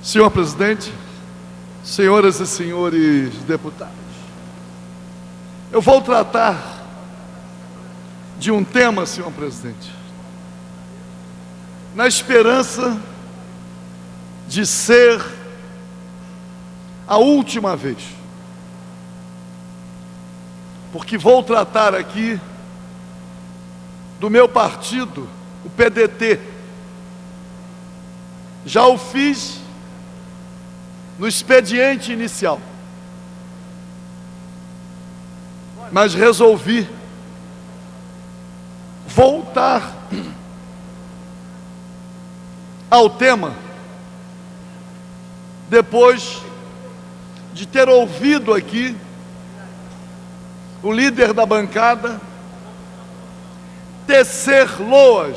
Senhor presidente, senhoras e senhores deputados, eu vou tratar de um tema, senhor presidente, na esperança de ser a última vez, porque vou tratar aqui do meu partido, o PDT. Já o fiz no expediente inicial, mas resolvi voltar ao tema depois de ter ouvido aqui o líder da bancada tecer loas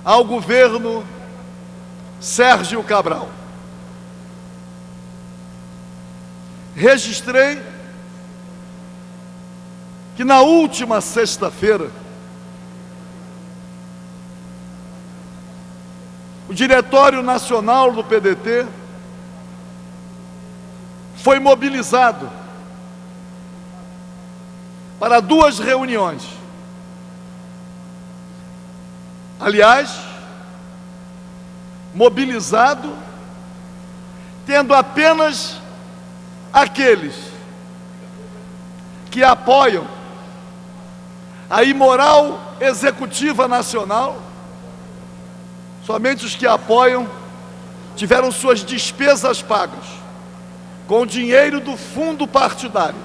ao governo Sérgio Cabral. Registrei que na última sexta-feira o Diretório Nacional do PDT foi mobilizado para duas reuniões. Aliás, mobilizado tendo apenas aqueles que apoiam a imoral executiva nacional. Somente os que apoiam tiveram suas despesas pagas com o dinheiro do fundo partidário.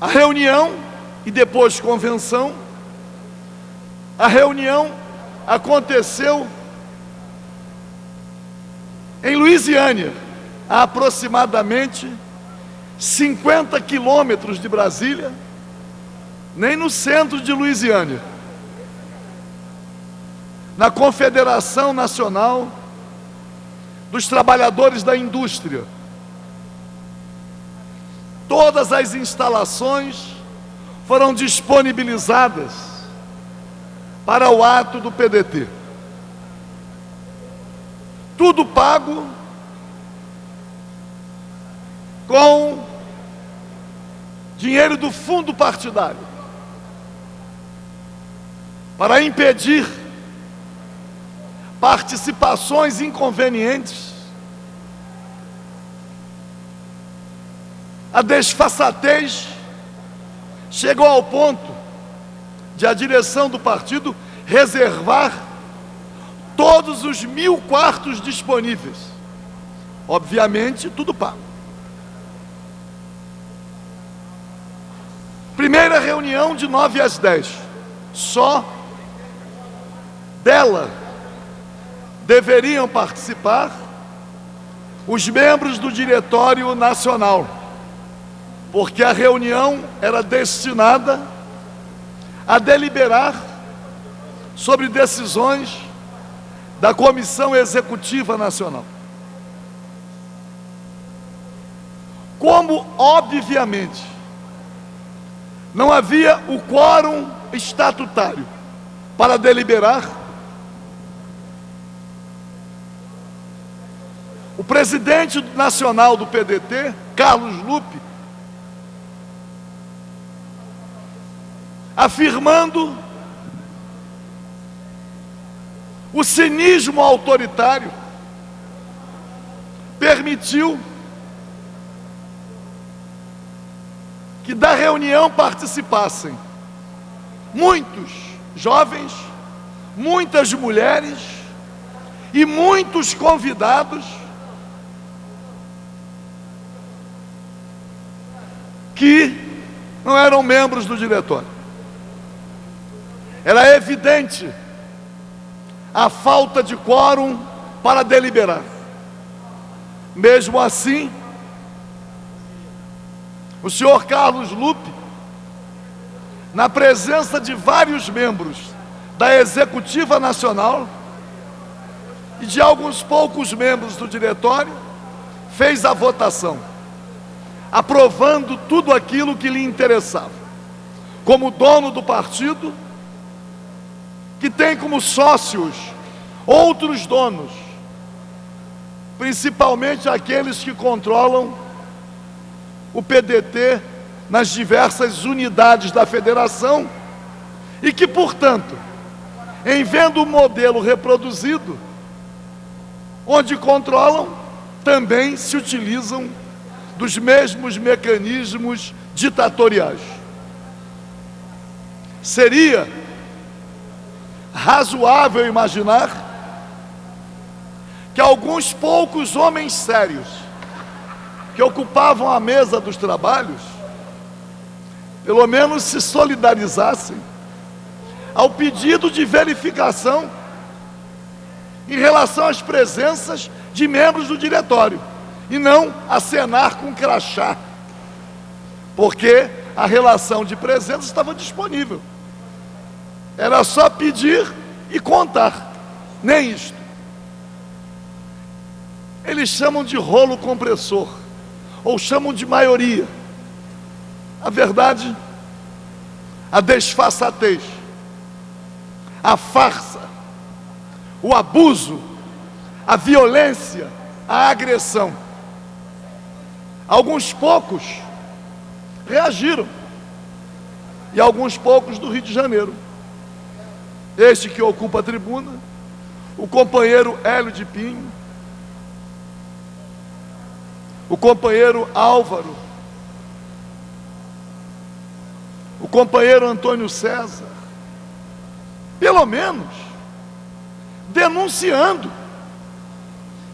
A reunião e depois convenção, a reunião aconteceu em Luisiânia, a aproximadamente 50 quilômetros de Brasília, nem no centro de Luisiânia, na Confederação Nacional dos Trabalhadores da Indústria. Todas as instalações foram disponibilizadas para o ato do PDT. Tudo pago com dinheiro do fundo partidário, para impedir participações inconvenientes. A desfaçatez chegou ao ponto de a direção do partido reservar todos os 1000 quartos disponíveis, obviamente tudo pago. Primeira reunião de 9 às 10, só dela deveriam participar os membros do Diretório Nacional, porque a reunião era destinada a deliberar sobre decisões da Comissão Executiva Nacional. Como, obviamente, não havia o quórum estatutário para deliberar, o presidente nacional do PDT, Carlos Lupe, afirmando o cinismo autoritário, permitiu que da reunião participassem muitos jovens, muitas mulheres e muitos convidados que não eram membros do diretório. Era evidente a falta de quórum para deliberar. Mesmo assim, o senhor Carlos Lupe, na presença de vários membros da Executiva Nacional e de alguns poucos membros do diretório, fez a votação, aprovando tudo aquilo que lhe interessava. Como dono do partido, que tem como sócios outros donos, principalmente aqueles que controlam o PDT nas diversas unidades da federação e que, portanto, em vendo o modelo reproduzido, onde controlam, também se utilizam dos mesmos mecanismos ditatoriais. Seria razoável imaginar que alguns poucos homens sérios que ocupavam a mesa dos trabalhos, pelo menos se solidarizassem ao pedido de verificação em relação às presenças de membros do diretório, e não acenar com crachá, porque a relação de presença estava disponível. Era só pedir e contar, nem isto. Eles chamam de rolo compressor, ou chamam de maioria. A verdade, a desfaçatez, a farsa, o abuso, a violência, a agressão. Alguns poucos reagiram, e alguns poucos do Rio de Janeiro. Este que ocupa a tribuna, o companheiro Hélio de Pinho, o companheiro Álvaro, o companheiro Antônio César, pelo menos denunciando,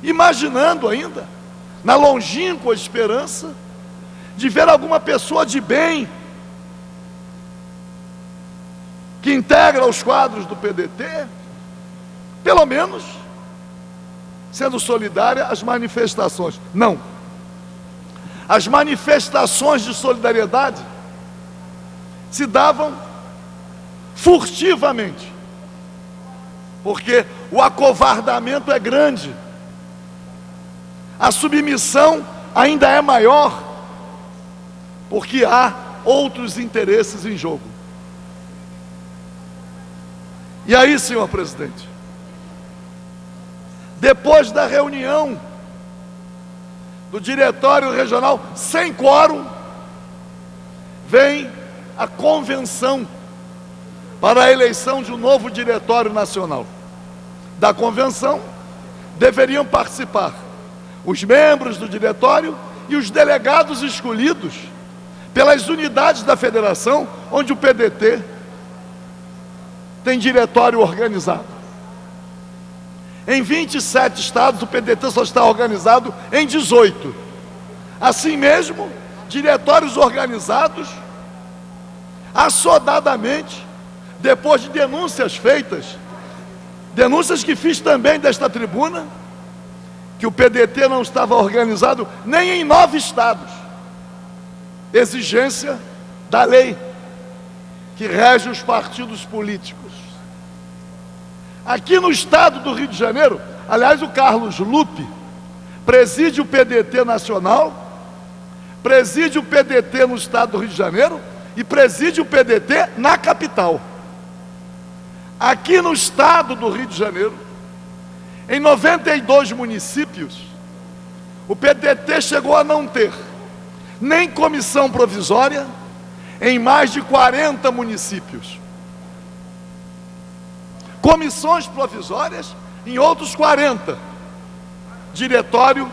imaginando ainda, na longínqua esperança de ver alguma pessoa de bem que integra os quadros do PDT, pelo menos sendo solidária às manifestações. Não. As manifestações de solidariedade se davam furtivamente, porque o acovardamento é grande, a submissão ainda é maior, porque há outros interesses em jogo. E aí, senhor presidente, depois da reunião do Diretório Regional, sem quórum, vem a convenção para a eleição de um novo Diretório Nacional. Da convenção deveriam participar os membros do diretório e os delegados escolhidos pelas unidades da federação, onde o PDT tem diretório organizado. Em 27 estados, o PDT só está organizado em 18. Assim mesmo, diretórios organizados, assodadamente, depois de denúncias feitas, denúncias que fiz também desta tribuna, que o PDT não estava organizado nem em 9 estados. Exigência da lei que rege os partidos políticos. Aqui no estado do Rio de Janeiro, aliás, o Carlos Lupe preside o PDT nacional, preside o PDT no estado do Rio de Janeiro e preside o PDT na capital. Aqui no estado do Rio de Janeiro, em 92 municípios, o PDT chegou a não ter nem comissão provisória em mais de 40 municípios. Comissões provisórias em outros 40. Diretório,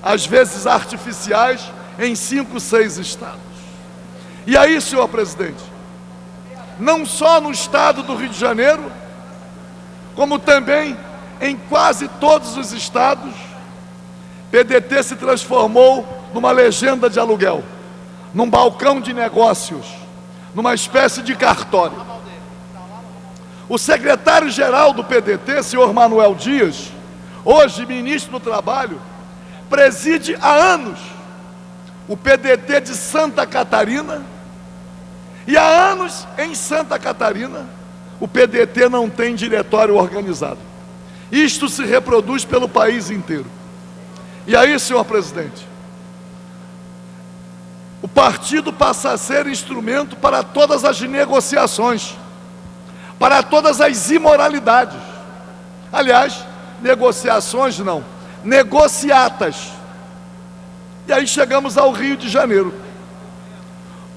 às vezes artificiais, em 5, 6 estados. E aí, senhor presidente, não só no estado do Rio de Janeiro, como também em quase todos os estados, PDT se transformou numa legenda de aluguel, num balcão de negócios, numa espécie de cartório. O secretário-geral do PDT, senhor Manuel Dias, hoje ministro do Trabalho, preside há anos o PDT de Santa Catarina, e há anos em Santa Catarina o PDT não tem diretório organizado. Isto se reproduz pelo país inteiro. E aí, senhor presidente, o partido passa a ser instrumento para todas as negociações, para todas as imoralidades. Aliás, negociações não, negociatas. E aí chegamos ao Rio de Janeiro.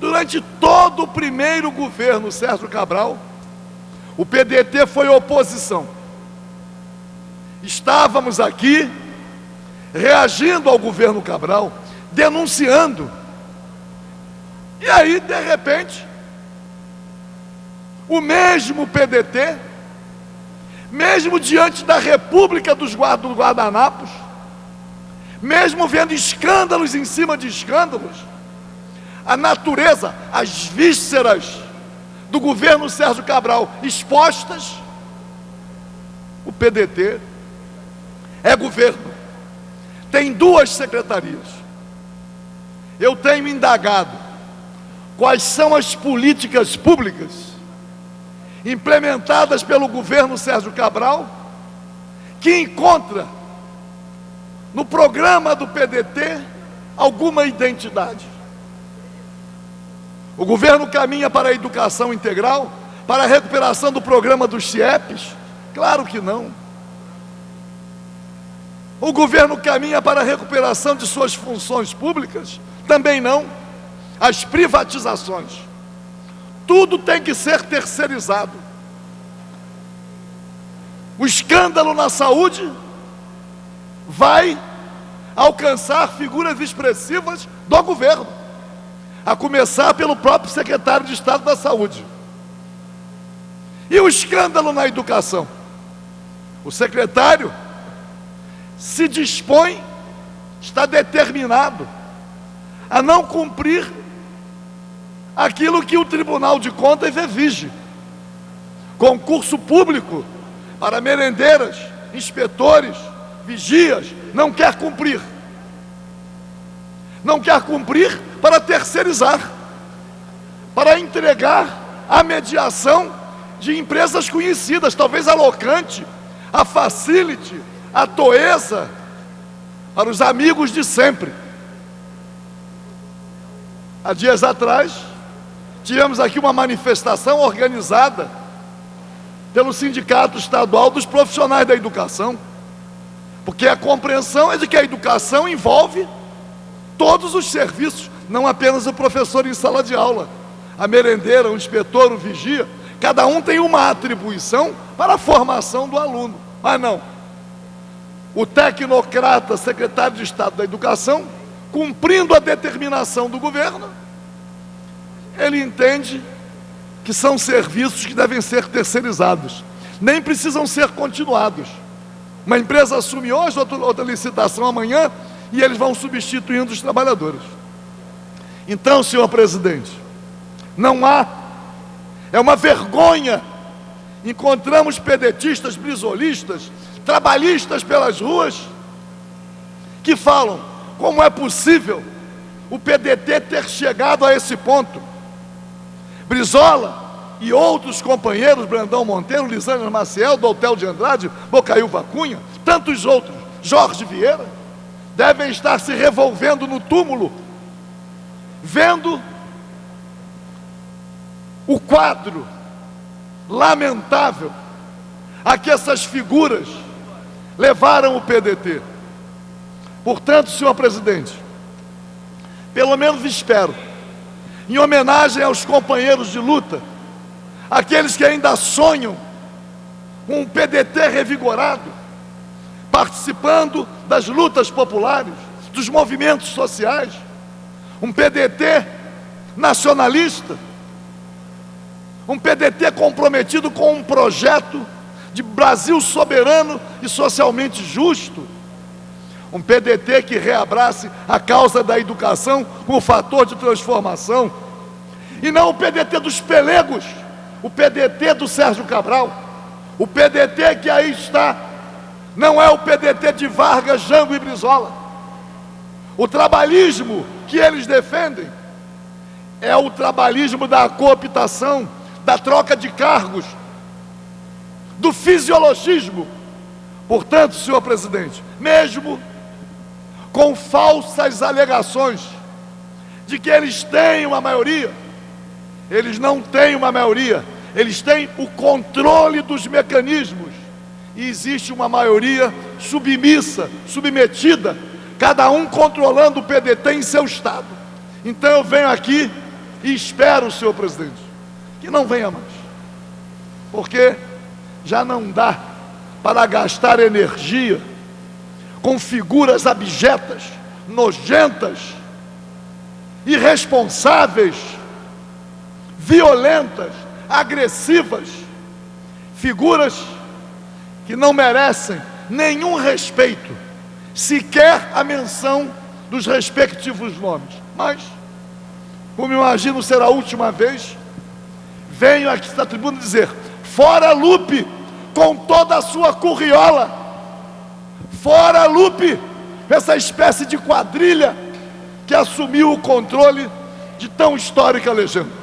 Durante todo o primeiro governo Sérgio Cabral, o PDT foi oposição. Estávamos aqui, reagindo ao governo Cabral, denunciando. E aí, de repente, o mesmo PDT, mesmo diante da República dos Guardanapos, mesmo vendo escândalos em cima de escândalos, a natureza, as vísceras do governo Sérgio Cabral expostas, o PDT é governo, tem 2 secretarias. Eu tenho indagado quais são as políticas públicas implementadas pelo governo Sérgio Cabral que encontra no programa do PDT alguma identidade. O governo caminha para a educação integral, para a recuperação do programa dos CIEPs? Claro que não. O governo caminha para a recuperação de suas funções públicas? Também não. As privatizações. Tudo tem que ser terceirizado. O escândalo na saúde vai alcançar figuras expressivas do governo, a começar pelo próprio secretário de Estado da Saúde. E o escândalo na educação? O secretário se dispõe, está determinado a não cumprir aquilo que o Tribunal de Contas exige. Concurso público para merendeiras, inspetores, vigias, não quer cumprir. Não quer cumprir para terceirizar, para entregar a mediação de empresas conhecidas, talvez a Locante, a Facility, a Toesa, para os amigos de sempre. Há dias atrás, tivemos aqui uma manifestação organizada pelo Sindicato Estadual dos Profissionais da Educação, porque a compreensão é de que a educação envolve todos os serviços, não apenas o professor em sala de aula, a merendeira, o inspetor, o vigia, cada um tem uma atribuição para a formação do aluno, mas não. O tecnocrata, secretário de Estado da Educação, cumprindo a determinação do governo, ele entende que são serviços que devem ser terceirizados, nem precisam ser continuados. Uma empresa assume hoje, outra licitação amanhã, e eles vão substituindo os trabalhadores. Então, senhor presidente, não há, é uma vergonha, encontramos pedetistas, brisolistas, trabalhistas pelas ruas, que falam, como é possível o PDT ter chegado a esse ponto? Brizola e outros companheiros, Brandão Monteiro, Lisânia Maciel, Doutel de Andrade, Bocaiúva Cunha, tantos outros, Jorge Vieira, devem estar se revolvendo no túmulo, vendo o quadro lamentável a que essas figuras levaram o PDT. Portanto, senhor presidente, pelo menos espero, em homenagem aos companheiros de luta, aqueles que ainda sonham com um PDT revigorado, participando das lutas populares, dos movimentos sociais, um PDT nacionalista, um PDT comprometido com um projeto de Brasil soberano e socialmente justo, um PDT que reabrace a causa da educação como fator de transformação, e não o PDT dos pelegos, o PDT do Sérgio Cabral, o PDT que aí está, não é o PDT de Vargas, Jango e Brizola. O trabalhismo que eles defendem é o trabalhismo da cooptação, da troca de cargos, do fisiologismo. Portanto, senhor presidente, mesmo com falsas alegações de que eles têm uma maioria, eles não têm uma maioria, Eles têm o controle dos mecanismos. E existe uma maioria submissa, submetida, cada um controlando o PDT em seu estado. Então eu venho aqui e espero, senhor presidente, que não venha mais, porque já não dá para gastar energia com figuras abjetas, nojentas, irresponsáveis, violentas, agressivas, figuras que não merecem nenhum respeito, sequer a menção dos respectivos nomes. Mas, como imagino ser a última vez, venho aqui na tribuna dizer: fora Lupe com toda a sua curriola, fora Lupe, essa espécie de quadrilha que assumiu o controle de tão histórica legenda.